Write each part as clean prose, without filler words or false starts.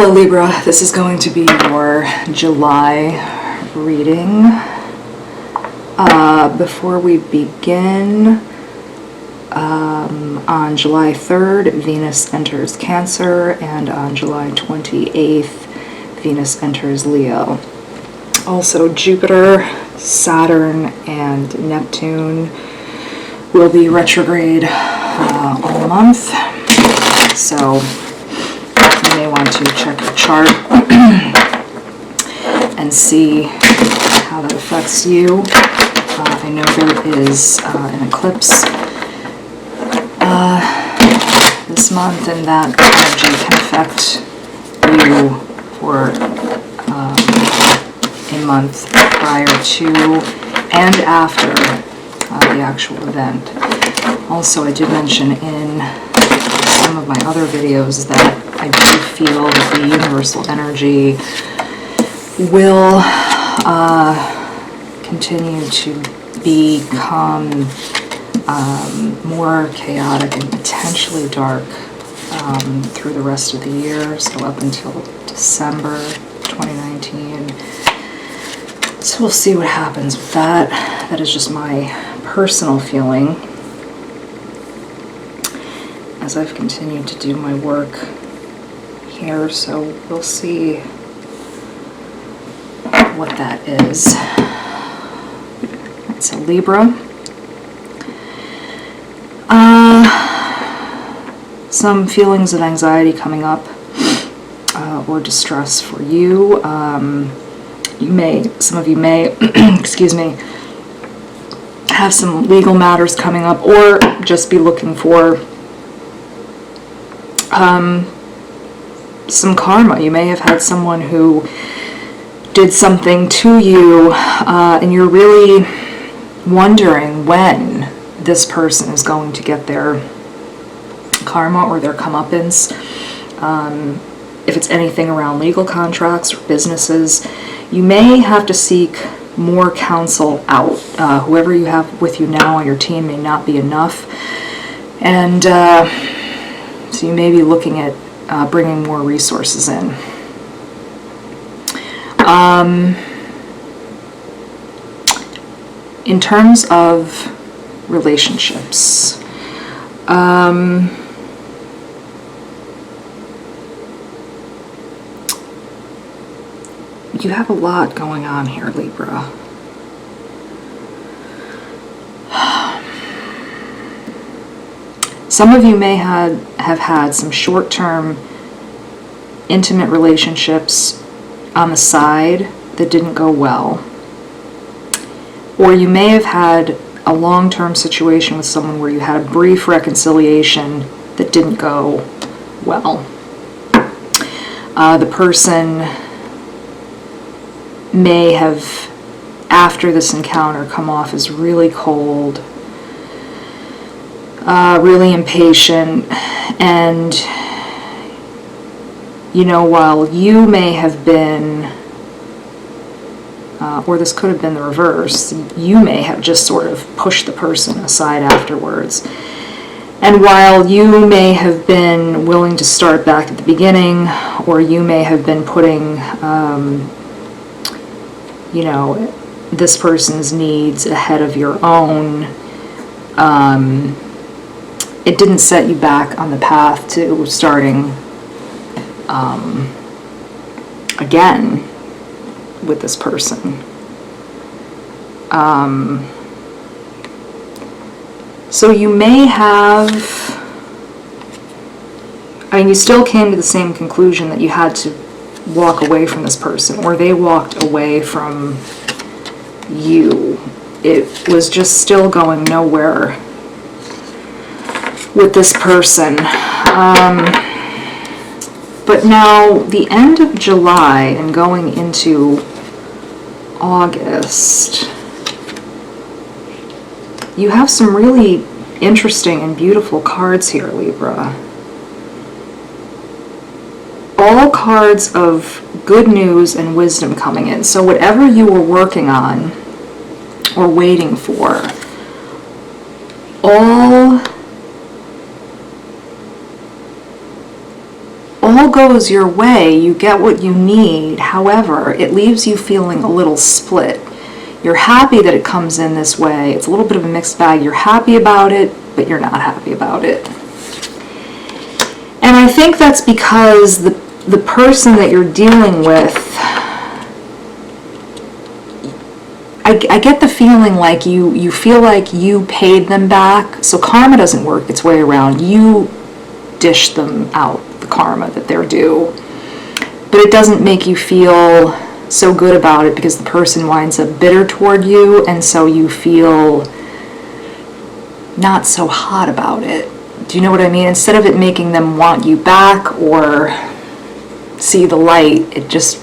Hello Libra, this is going to be your July reading. Before we begin, on July 3rd, Venus enters Cancer, and on July 28th, Venus enters Leo. Also, Jupiter, Saturn, and Neptune will be retrograde all month, so you may want to check your chart and see how that affects you. I know there is an eclipse this month, and that energy can affect you for a month prior to and after the actual event. Also, I did mention in some of my other videos that I do feel that the universal energy will continue to become more chaotic and potentially dark through the rest of the year, so up until December 2019. So we'll see what happens with that. That is just my personal feeling as I've continued to do my work here, so we'll see what that is. So Libra, some feelings of anxiety coming up or distress for you. Some of you may, excuse me, have some legal matters coming up, or just be looking for some karma. You may have had someone who did something to you, and you're really wondering when this person is going to get their karma or their comeuppance. If it's anything around legal contracts or businesses, you may have to seek more counsel out. Whoever you have with you now on your team may not be enough, and so you may be looking at bringing more resources in. In terms of relationships, you have a lot going on here, Libra. Some of you may have had some short-term intimate relationships on the side that didn't go well. Or you may have had a long-term situation with someone where you had a brief reconciliation that didn't go well. The person may have, after this encounter, come off as really cold, really impatient, and while you may have been, or this could have been the reverse, you may have just sort of pushed the person aside afterwards. And while you may have been willing to start back at the beginning, or you may have been putting, this person's needs ahead of your own, it didn't set you back on the path to starting again with this person. So you may have, you still came to the same conclusion that you had to walk away from this person, or they walked away from you. It was just still going nowhere with this person. But now, the end of July and going into August, you have some really interesting and beautiful cards here, Libra. All cards of good news and wisdom coming in. So whatever you were working on or waiting for, all all goes your way, you get what you need. However, it leaves you feeling a little split. You're happy that it comes in this way. It's a little bit of a mixed bag. You're happy about it, but you're not happy about it. And I think that's because the person that you're dealing with, I get the feeling like you feel like you paid them back. So karma doesn't work its way around. You dish them out the karma that they're due. But it doesn't make you feel so good about it because the person winds up bitter toward you, and so you feel not so hot about it. Do you know what I mean? Instead of it making them want you back or see the light, it just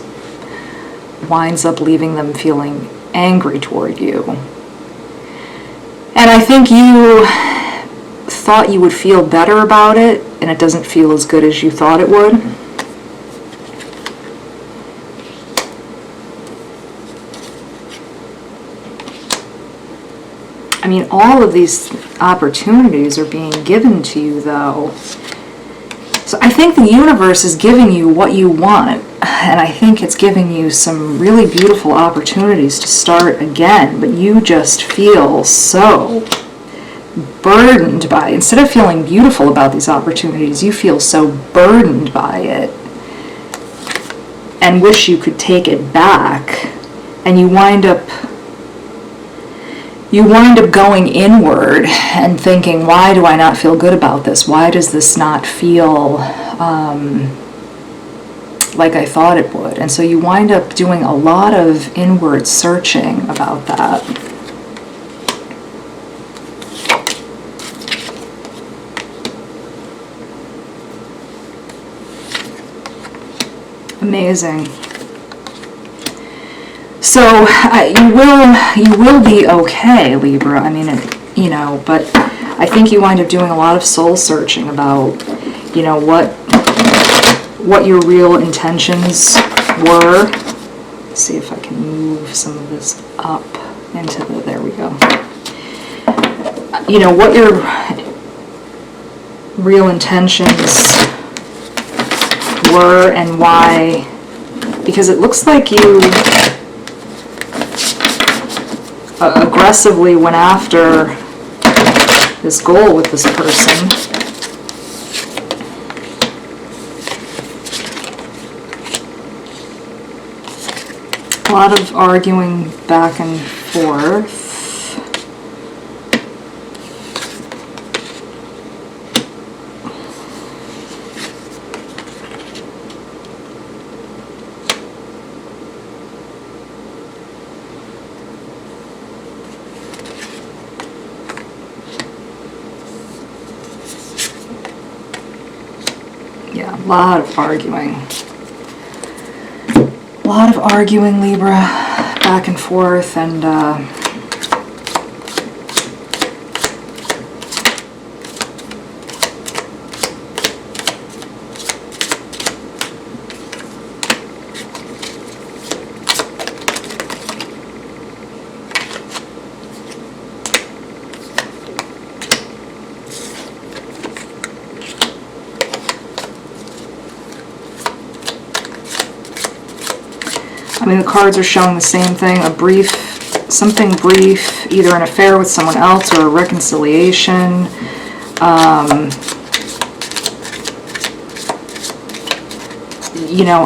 winds up leaving them feeling angry toward you. And I think you thought you would feel better about it, and it doesn't feel as good as you thought it would. I mean, all of these opportunities are being given to you, though. So I think the universe is giving you what you want, and I think it's giving you some really beautiful opportunities to start again, but you just feel so burdened by it. Instead of feeling beautiful about these opportunities, you feel so burdened by it and wish you could take it back, and you wind up going inward and thinking, why do I not feel good about this? Why does this not feel like I thought it would? And so you wind up doing a lot of inward searching about that. Amazing. So you will be okay, Libra. I mean, but I think you wind up doing a lot of soul searching about, what your real intentions were. Let's see if I can move some of this up into the, there we go. What your real intentions were and why, because it looks like you aggressively went after this goal with this person. A lot of arguing back and forth. Yeah, a lot of arguing. A lot of arguing, Libra, back and forth, and I mean, the cards are showing the same thing, something brief, either an affair with someone else or a reconciliation. A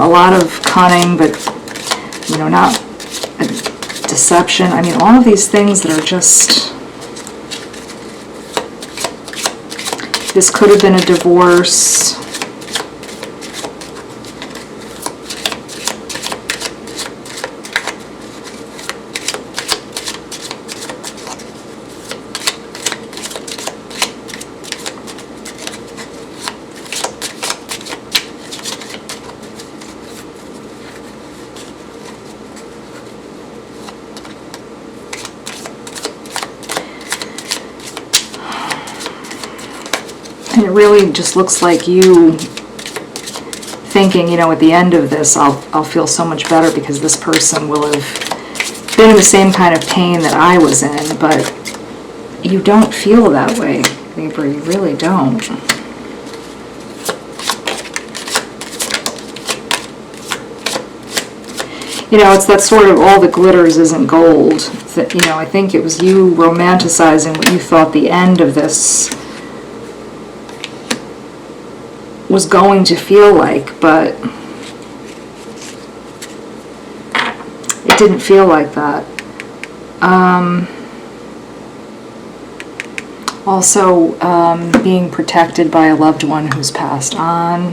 lot of cunning, but, not deception. I mean, all of these things that are just, this could have been a divorce. And it really just looks like you thinking, at the end of this, I'll feel so much better because this person will have been in the same kind of pain that I was in, but you don't feel that way, Libra. You really don't. You know, it's that sort of all that glitters isn't gold. That, you know, I think it was you romanticizing what you thought the end of this was going to feel like, but it didn't feel like that. Also, being protected by a loved one who's passed on.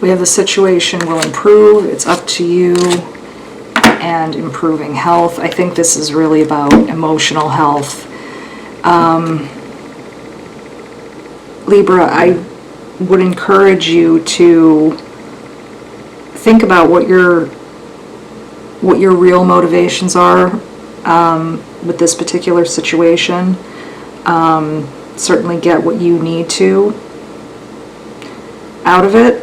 We have the situation will improve, it's up to you, and improving health. I think this is really about emotional health. Libra, I would encourage you to think about what your real motivations are with this particular situation. Certainly get what you need to out of it.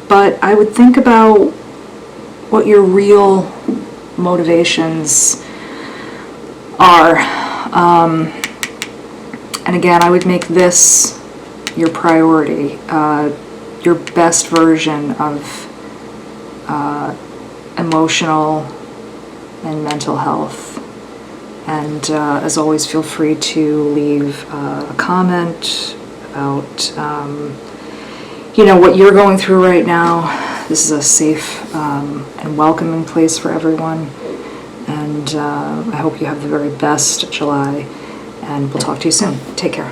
But I would think about what your real motivations are. And again, I would make this your priority, your best version of emotional and mental health. And as always, feel free to leave a comment about you know, what you're going through right now. This is a safe and welcoming place for everyone. And I hope you have the very best July. And we'll talk to you soon. Take care.